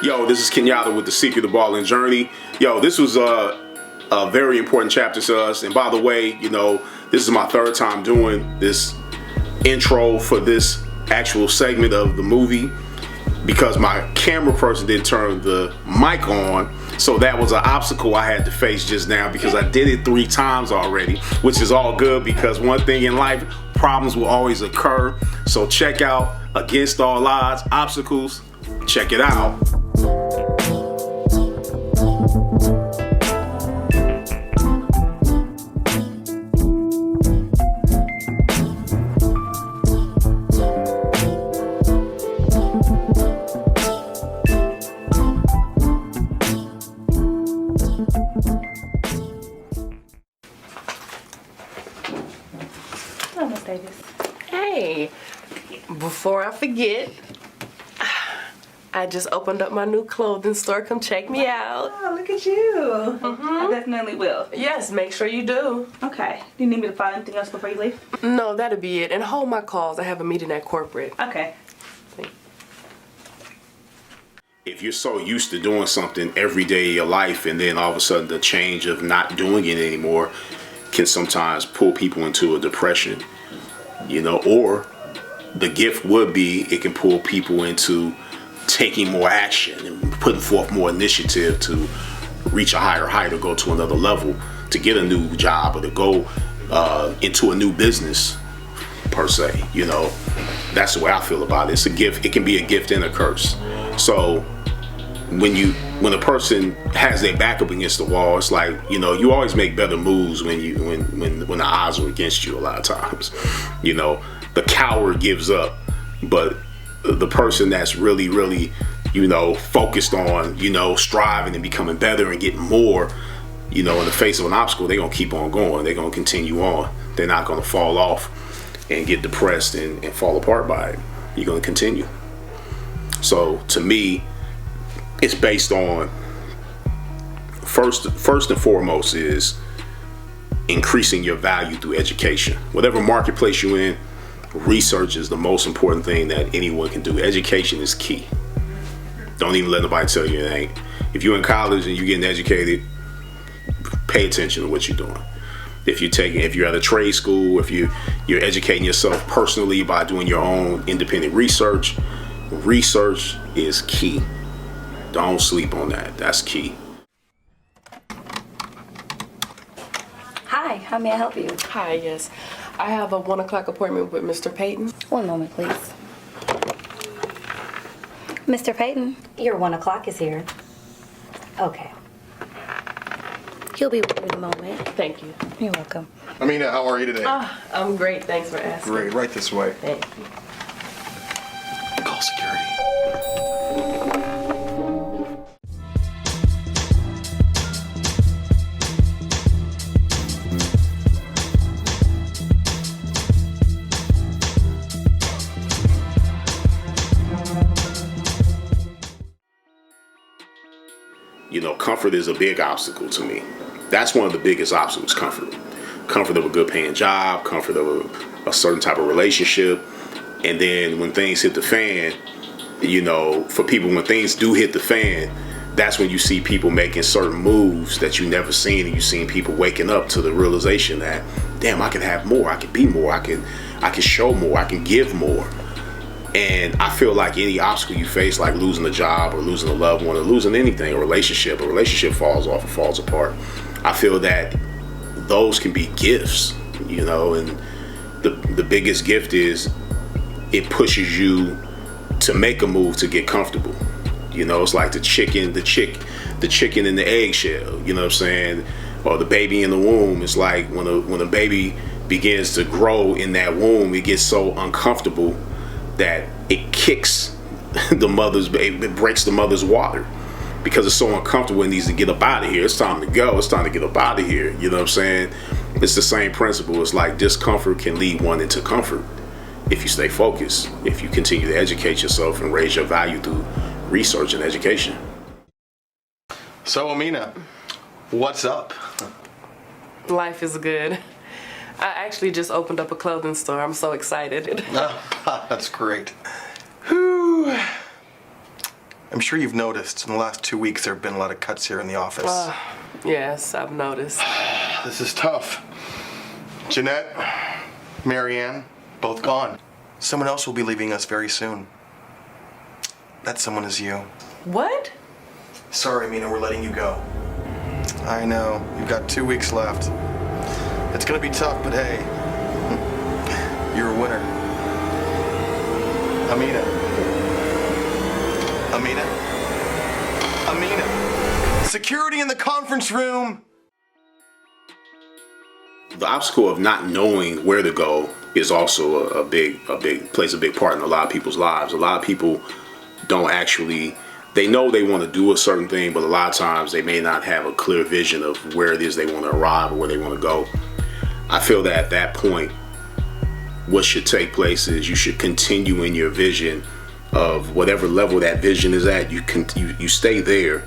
Yo, this is Kenyatta with The Secret of Ball and Journey. Yo, this was a very important chapter to us. And by the way, you know, this is my third time doing this intro for this actual segment of the movie because my camera person didn't turn the mic on. So that was an obstacle I had to face just now because I did it 3 times already, which is all good because one thing in life, problems will always occur. So check out Against All Odds, Obstacles. Check it out. Hello, Miss Davis. Hey, before I forget, I just opened up my new clothing store. Come check me out. Oh, look at you. I definitely will. Yes, make sure you do. Okay. Do you need me to find anything else before you leave? No, that'll be it. And hold my calls. I have a meeting at corporate. Okay. If you're so used to doing something every day of your life and then all of a sudden the change of not doing it anymore can sometimes pull people into a depression, you know, or the gift would be it can pull people into taking more action and putting forth more initiative to reach a higher height or go to another level, to get a new job or to go into a new business per se. You know, that's the way I feel about it. It's a gift. It can be a gift and a curse. So when a person has their back up against the wall, it's like, you know, you always make better moves when the odds are against you a lot of times. You know, the coward gives up, but the person that's really, really, you know, focused on, you know, striving and becoming better and getting more, you know, in the face of an obstacle, they're going to keep on going. They're going to continue on. They're not going to fall off and get depressed and fall apart by it. You're going to continue. So to me, it's based on first and foremost is increasing your value through education. Whatever marketplace you're in, research is the most important thing that anyone can do. Education is key. Don't even let nobody tell you it ain't. If you're in college and you're getting educated, pay attention to what you're doing. If you're at a trade school, if you're educating yourself personally by doing your own independent research is key. Don't sleep on that. That's key. Hi, how may I help you? Hi, yes. I have a 1 o'clock appointment with Mr. Payton. One moment, please. Mr. Payton, your 1 o'clock is here. Okay. He'll be with you in a moment. Thank you. You're welcome. Amina, how are you today? I'm great. Thanks for asking. Great, right this way. Thank you. Call security. You know, comfort is a big obstacle to me. That's one of the biggest obstacles, comfort. Comfort of a good paying job, comfort of a certain type of relationship. And then when things hit the fan, you know, for people, when things do hit the fan, that's when you see people making certain moves that you never seen, and you seen people waking up to the realization that, damn, I can have more, I can be more, I can show more, I can give more. And I feel like any obstacle you face, like losing a job or losing a loved one or losing anything, a relationship falls off or falls apart. I feel that those can be gifts, you know, and the biggest gift is it pushes you to make a move to get comfortable. You know, it's like the chicken in the eggshell, you know what I'm saying? Or the baby in the womb. It's like when a baby begins to grow in that womb, it gets so uncomfortable that it kicks the mother's baby, it breaks the mother's water because it's so uncomfortable. It needs to get up out of here. It's time to go. It's time to get up out of here. You know what I'm saying? It's the same principle. It's like discomfort can lead one into comfort if you stay focused, if you continue to educate yourself and raise your value through research and education. So, Amina, what's up? Life is good. I actually just opened up a clothing store. I'm so excited. That's great. Whew. I'm sure you've noticed in the last 2 weeks there have been a lot of cuts here in the office. Yes, I've noticed. This is tough. Jeanette, Marianne, both gone. Someone else will be leaving us very soon. That someone is you. What? Sorry, Mina, we're letting you go. I know, you've got 2 weeks left. It's gonna be tough, but hey, you're a winner. Amina. Amina. Amina. Security in the conference room. The obstacle of not knowing where to go is also plays a big part in a lot of people's lives. A lot of people don't actually, they know they want to do a certain thing, but a lot of times they may not have a clear vision of where it is they want to arrive or where they want to go. I feel that at that point, what should take place is you should continue in your vision of whatever level that vision is at. You stay there,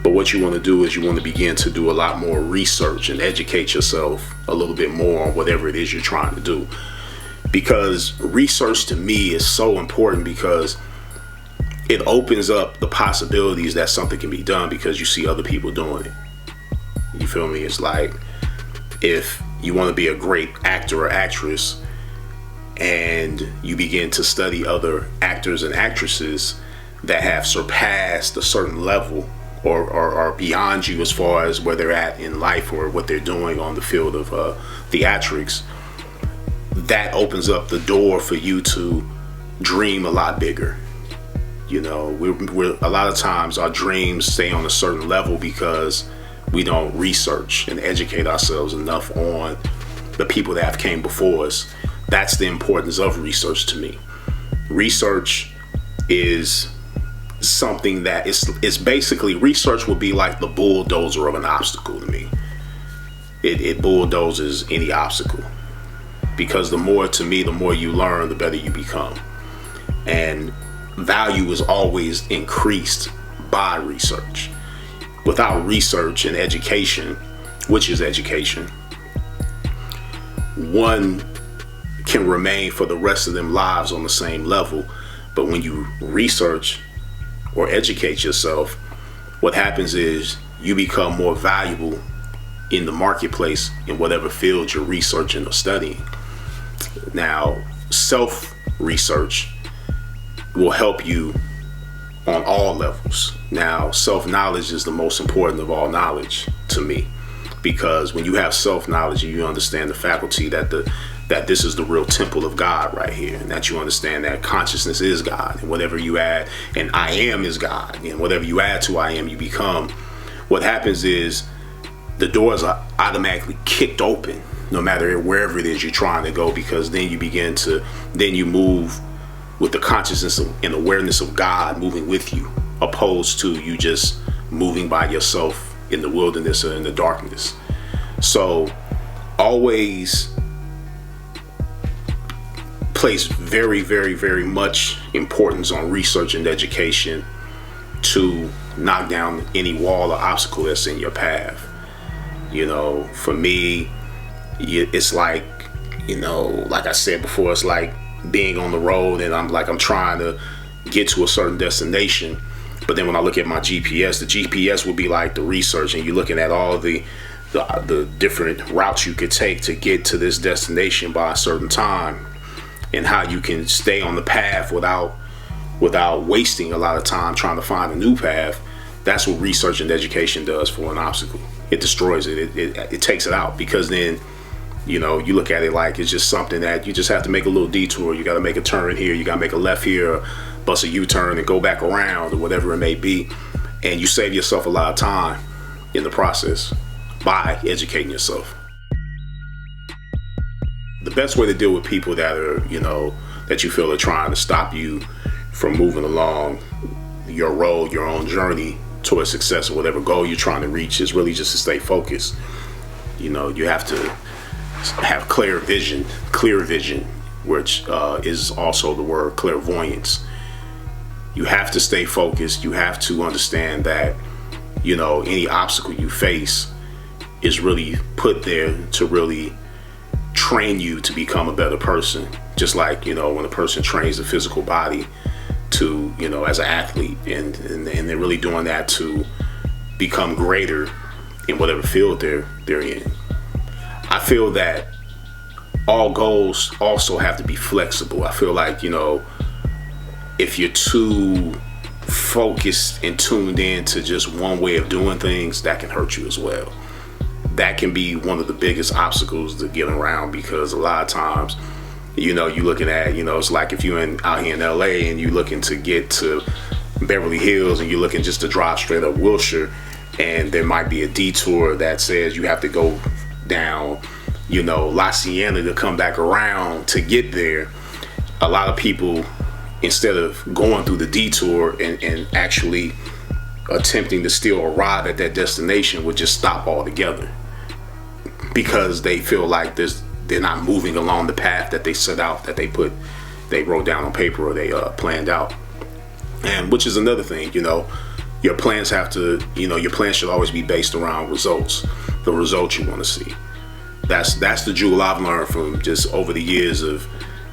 but what you want to do is you want to begin to do a lot more research and educate yourself a little bit more on whatever it is you're trying to do. Because research to me is so important, because it opens up the possibilities that something can be done because you see other people doing it. You feel me? It's like if you want to be a great actor or actress and you begin to study other actors and actresses that have surpassed a certain level or are beyond you as far as where they're at in life or what they're doing on the field of theatrics, that opens up the door for you to dream a lot bigger. You know, we're a lot of times our dreams stay on a certain level because we don't research and educate ourselves enough on the people that have came before us. That's the importance of research to me. Research is something that it's basically, research would be like the bulldozer of an obstacle to me. It bulldozes any obstacle, because the more you learn, the better you become. And value is always increased by research. Without research and education, which is education, one can remain for the rest of them lives on the same level. But when you research or educate yourself, what happens is you become more valuable in the marketplace in whatever field you're researching or studying. Now, self-research will help you on all levels. Now, self-knowledge is the most important of all knowledge to me, because when you have self-knowledge and you understand the faculty that this is the real temple of God right here, and that you understand that consciousness is God, and whatever you add, and I am is God, and whatever you add to I am, you become. What happens is the doors are automatically kicked open, no matter wherever it is you're trying to go, because then you move with the consciousness and awareness of God moving with you, opposed to you just moving by yourself in the wilderness or in the darkness. So always place very, very, very much importance on research and education to knock down any wall or obstacle that's in your path. You know, for me, it's like, you know, like I said before, it's like being on the road and I'm trying to get to a certain destination, but then when I look at my GPS, the GPS would be like the research, and you're looking at all the different routes you could take to get to this destination by a certain time, and how you can stay on the path without wasting a lot of time trying to find a new path. That's what research and education does for an obstacle. It destroys it. It takes it out, because then, you know, you look at it like it's just something that you just have to make a little detour. You got to make a turn here. You got to make a left here, or bust a U-turn and go back around, or whatever it may be. And you save yourself a lot of time in the process by educating yourself. The best way to deal with people that are, you know, that you feel are trying to stop you from moving along your road, your own journey towards success or whatever goal you're trying to reach, is really just to stay focused. You know, you have to have clear vision, which is also the word clairvoyance. You have to stay focused. You have to understand that, you know, any obstacle you face is really put there to really train you to become a better person. Just like, you know, when a person trains the physical body to, you know, as an athlete, and they're really doing that to become greater in whatever field they're in. I feel that all goals also have to be flexible. I feel like, you know, if you're too focused and tuned in to just one way of doing things, that can hurt you as well. That can be one of the biggest obstacles to get around, because a lot of times, you know, you're looking at, you know, it's like if you're out here in LA and you're looking to get to Beverly Hills and you're looking just to drive straight up Wilshire, and there might be a detour that says you have to go down, you know, La Cienega to come back around to get there. A lot of people, instead of going through the detour and actually attempting to still arrive at that destination, would just stop altogether, because they feel like they're not moving along the path that they set out, that they wrote down on paper, or they planned out. And which is another thing, you know, your plans should always be based around results, the results you want to see. That's the jewel I've learned from just over the years of,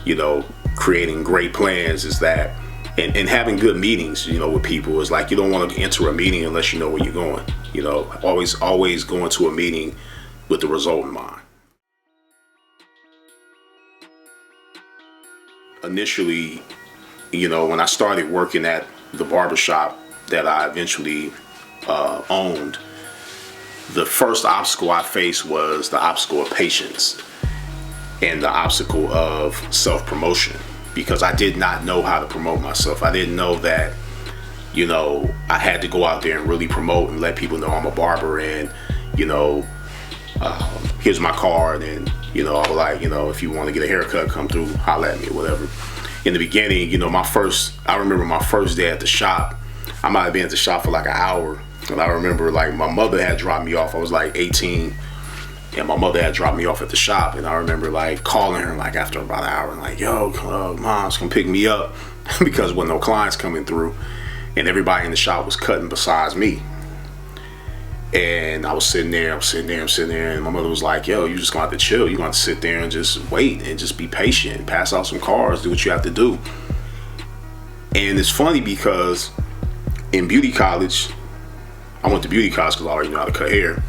you know, creating great plans, is that, and having good meetings, you know, with people, is like, you don't want to enter a meeting unless you know where you're going. You know, always go into a meeting with the result in mind. Initially, you know, when I started working at the barbershop that I eventually owned, the first obstacle I faced was the obstacle of patience and the obstacle of self-promotion, because I did not know how to promote myself. I didn't know that, you know, I had to go out there and really promote and let people know I'm a barber, and, you know, here's my card, and, you know, I was like, you know, if you want to get a haircut, come through, holler at me, or whatever. In the beginning, you know, I remember my first day at the shop, I might have been at the shop for like an hour, and I remember, like, my mother had dropped me off. I was like 18, and my mother had dropped me off at the shop, and I remember, like, calling her, like, after about an hour, and like, yo, mom's come pick me up, because there were no clients coming through, and everybody in the shop was cutting besides me. And I was sitting there, and my mother was like, yo, you just gonna have to chill. You're gonna have to sit there and just wait and just be patient, pass out some cards, do what you have to do. And it's funny, because in beauty college, I went to beauty college because I already knew how to cut hair.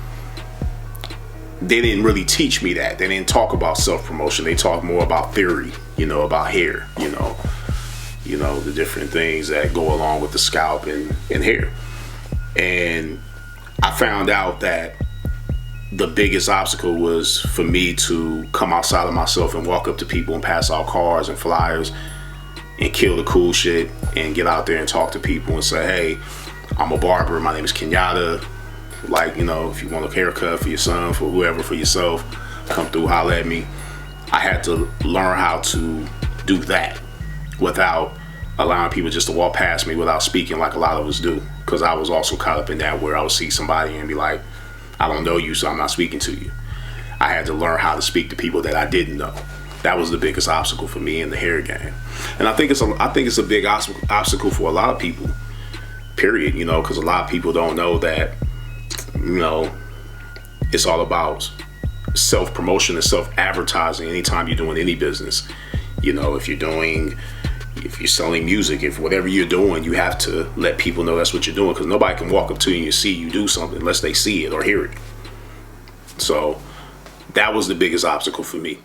They didn't really teach me that. They didn't talk about self-promotion. They talked more about theory, you know, about hair, you know, the different things that go along with the scalp and hair. And I found out that the biggest obstacle was for me to come outside of myself and walk up to people and pass out cards and flyers and kill the cool shit and get out there and talk to people and say, hey, I'm a barber, my name is Kenyatta. Like, you know, if you want a haircut for your son, for whoever, for yourself, come through, holler at me. I had to learn how to do that without allowing people just to walk past me without speaking like a lot of us do. Because I was also caught up in that, where I would see somebody and be like, I don't know you, so I'm not speaking to you. I had to learn how to speak to people that I didn't know. That was the biggest obstacle for me in the hair game. And I think it's a big obstacle for a lot of people, period, you know, because a lot of people don't know that, you know, it's all about self-promotion and self-advertising anytime you're doing any business. You know, if you're selling music, if whatever you're doing, you have to let people know that's what you're doing, because nobody can walk up to you and see you do something unless they see it or hear it. So that was the biggest obstacle for me.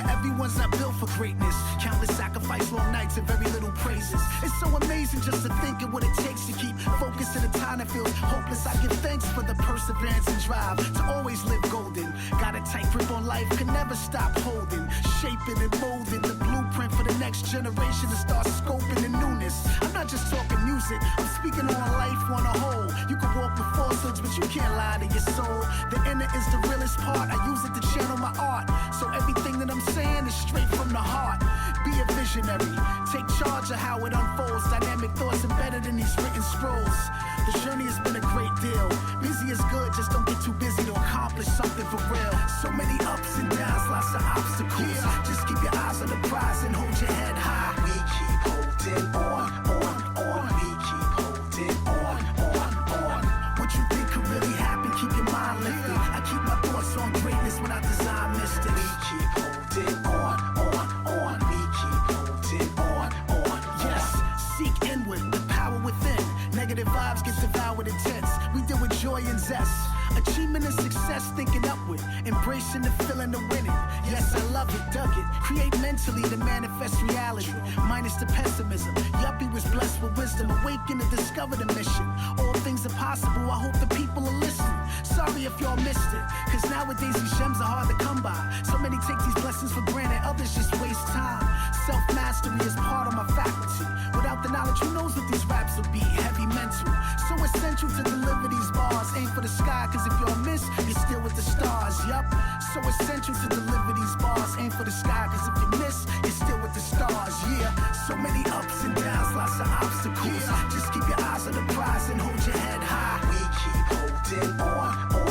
Everyone's not built for greatness. Countless sacrifice, long nights, and very little praises. It's so amazing just to think of what it takes to keep focused in a time that feels hopeless. I give thanks for the perseverance and drive to always live golden. Got a tight grip on life, can never stop holding, shaping and molding the blueprint for the next generation to start scoping the newness. I'm not just talking music, I'm speaking on life on a whole. You can walk with falsehoods, but you can't lie to your soul. The inner is the realest part. I use it to channel my art, so everything that I'm saying is straight from the heart. Be a visionary, take charge of how it unfolds. Dynamic thoughts embedded in these written scrolls. The journey has been a great deal. Busy is good, just don't get too busy to accomplish something for real. So many ups and downs, lots of obstacles. Just keep your eyes on the prize and hold your head high. We keep holding on. We keep holding on. What you think could really happen, keep your mind lifted. I keep my thoughts on greatness when I design mystics. We keep holding on. We keep holding on. Yes, seek inward, the power within. Negative vibes get devoured intense. We deal with joy and zest. Achievement and success, thinking upward. Embracing the feeling of winning. Yes, I love it, dug it. Create mentally to manifest reality. Minus the pessimism. Yup, he was blessed with wisdom. Awaken to discover the mission. All things are possible, I hope the people are listening. Sorry if y'all missed it. Cause nowadays these gems are hard to come by. So many take these blessings for granted, others just waste time. Self-mastery is part of my faculty. Without the knowledge, who knows what these raps will be? Heavy mental. So essential to deliver these bars. Aim for the sky, cause if you're a miss, you're still with the stars. Yup. So essential to deliver these bars. Aim for the sky, cause if you miss, you're still with the stars. Yeah. So many ups and downs, lots of obstacles. Just keep your eyes on the prize and hold your head high. We keep holding on.